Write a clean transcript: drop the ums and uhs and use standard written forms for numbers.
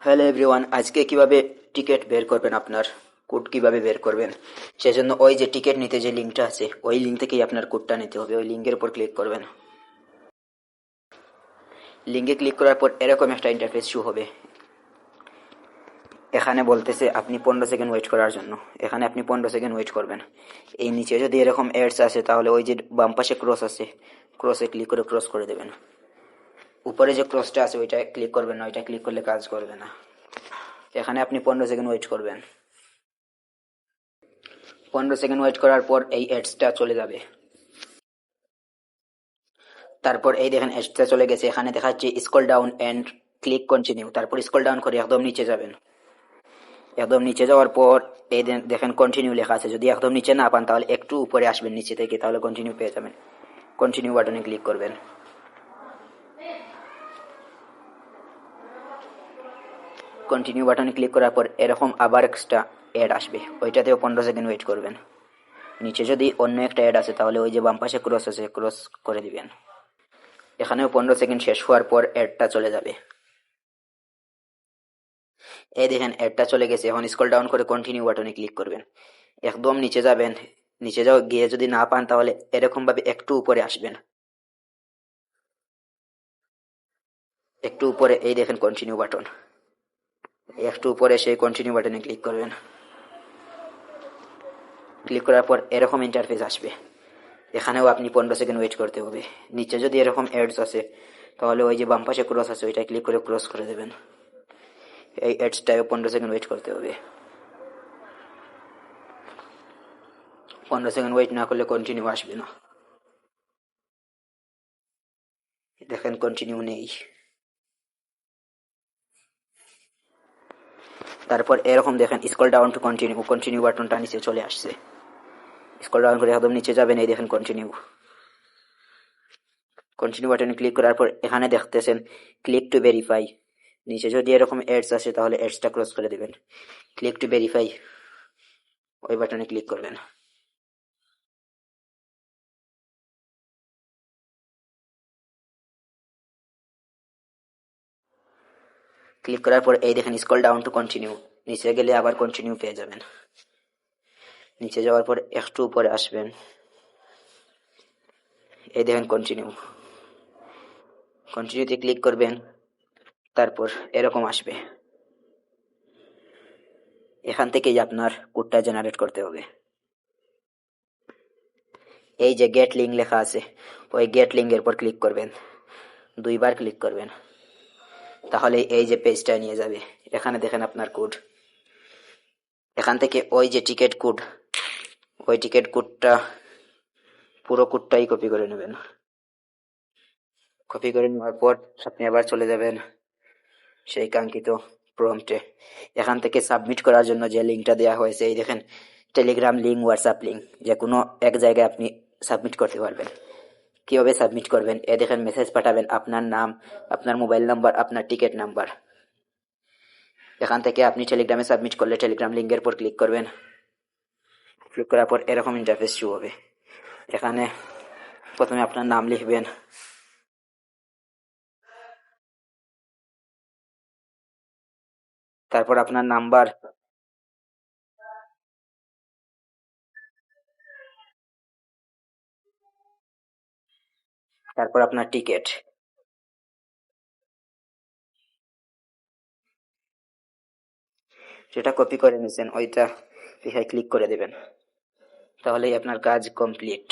Hello everyone, আজকে কিভাবে ticket বের করবেন, আপনার কোড কিভাবে বের করবেন সেজন্য ওই যে টিকিট নিতে যে লিঙ্কটা আছে ওই লিঙ্ক থেকেই আপনার কোডটা নিতে হবে। ওই লিঙ্কের উপর ক্লিক করবেন। লিঙ্কে ক্লিক করার পর এরকম একটা ইন্টারফেস শো হবে। এখানে বলতেছে আপনি 15 সেকেন্ড ওয়েট করার জন্য। এখানে আপনি 15 সেকেন্ড ওয়েট করবেন। এই নিচে যদি এরকম অ্যাডস আসে তাহলে ওই যে বাম পাশে ক্রস আছে, ক্রসে ক্লিক করে ক্রস করে দেবেন। উপরে যে ক্রসটা আছে ওইটা ক্লিক করবেন না, ওইটা ক্লিক করলে কাজ করবে না। এখানে আপনি 15 সেকেন্ড ওয়েট করবেন। 15 সেকেন্ড ওয়েট করার পর এই অ্যাডসটা চলে যাবে। তারপর এই দেখেন অ্যাডসটা চলে গেছে। এখানে দেখাচ্ছে scroll down and click continue. তারপর স্ক্রল ডাউন করে একদম নিচে যাবেন। একদম নিচে যাওয়ার পর এই দেখেন কন্টিনিউ লেখা আছে। যদি একদম নিচে না পান তাহলে একটু উপরে আসবেন নিচে থেকে, তাহলে কন্টিনিউ পেয়ে যাবেন। কন্টিনিউ বাটনে ক্লিক করবেন। কন্টিনিউ বাটনে ক্লিক করার পর এরকম আবার এক্সট্রা অ্যাড আসবে, ওইটাতেও 15 সেকেন্ড ওয়েট করবেন। নিচে যদি অন্য একটা অ্যাড আছে তাহলে ওই যে বাম পাশে ক্রস আছে, ক্রস করে দিবেন। এখানেও 15 সেকেন্ড শেষ হওয়ার পর অ্যাডটা চলে যাবে। এই দেখেন অ্যাডটা চলে গেছে। এখন স্ক্রল ডাউন করে কন্টিনিউ বাটনে ক্লিক করবেন। একদম নিচে যাবেন। নিচে যাও গিয়ে যদি না পান তাহলে এরকম ভাবে একটু উপরে আসবেন। একটু উপরে এই দেখেন কন্টিনিউ বাটন। একটু উপরে সেই কন্টিনিউ বাটনে ক্লিক করবেন। ক্লিক করার পর এরকম ইন্টারফেস আসবে। এখানেও আপনি 15 সেকেন্ড ওয়েট করতে হবে। নিচে যদি এরকম অ্যাডস আছে তাহলে ওই যে বাম পাশে ক্রস আছে ওইটা ক্লিক করে ক্রস করে দেবেন। এই অ্যাডসটাও 15 সেকেন্ড ওয়েট করতে হবে। 15 সেকেন্ড ওয়েট না করলে কন্টিনিউ আসবে না। দেখেন কন্টিনিউ নেই। তারপর এরকম দেখেন scroll down to continue, continue বাটনটা নিচে চলে আসছে। স্ক্রল ডাউন করে একদম নিচে যাবেন। এই দেখেন কন্টিনিউ। কন্টিনিউ বাটনে ক্লিক করার পর এখানে দেখতেছেন ক্লিক টু ভেরিফাই। নিচে যদি এরকম অ্যাডস আসে তাহলে অ্যাডসটা ক্লোজ করে দেবেন। ক্লিক টু ভেরিফাই ওই বাটনে ক্লিক করবেন। ক্লিক করার পর এই দেখেন স্ক্রল ডাউন টু কন্টিনিউ। নিচে গেলে আবার কন্টিনিউ পেয়ে যাবেন। নিচে যাওয়ার পর একটু উপরে আসবেন। এই দেখেন কন্টিনিউ। কন্টিনিউতে ক্লিক করবেন। তারপর এরকম আসবে। এখান থেকেই আপনার কোডটা জেনারেট করতে হবে। এই যে গেট লিঙ্ক লেখা আছে ওই গেট লিঙ্কের উপর ক্লিক করবেন। 2বার ক্লিক করবেন। তাহলে এই যে পেজটা নিয়ে যাবে। এখানে দেখেন আপনার কোড। এখান থেকে ওই যে টিকিট কোড, ওই টিকিট কোডটা পুরো কোডটাই কপি করে নেবেন। কপি করে নেওয়ার পর আপনি আবার চলে যাবেন সেই কাঙ্ক্ষিত প্রম্পটে। এখান থেকে সাবমিট করার জন্য যে লিঙ্কটা দেওয়া হয়েছে এই দেখেন টেলিগ্রাম লিঙ্ক, হোয়াটসঅ্যাপ লিঙ্ক, যে কোনো এক জায়গায় আপনি সাবমিট করতে পারবেন। কিভাবে সাবমিট করবেন? এ দেখেন মেসেজ পাঠাবেন, আপনার নাম, আপনার মোবাইল নাম্বার, আপনার টিকিট নাম্বার। এখান থেকে আপনি টেলিগ্রামে সাবমিট করলে টেলিগ্রাম লিঙ্কের উপর ক্লিক করবেন। ক্লিক করার পর এরকম ইন্টারফেস শো হবে। এখানে প্রথমে আপনার নাম লিখবেন। তারপর আপনার নাম্বার, তারপর আপনার টিকিট। যেটা কপি করে নিয়েছেন ওইটা এখানে ক্লিক করে দেবেন। তাহলেই আপনার কাজ কমপ্লিট।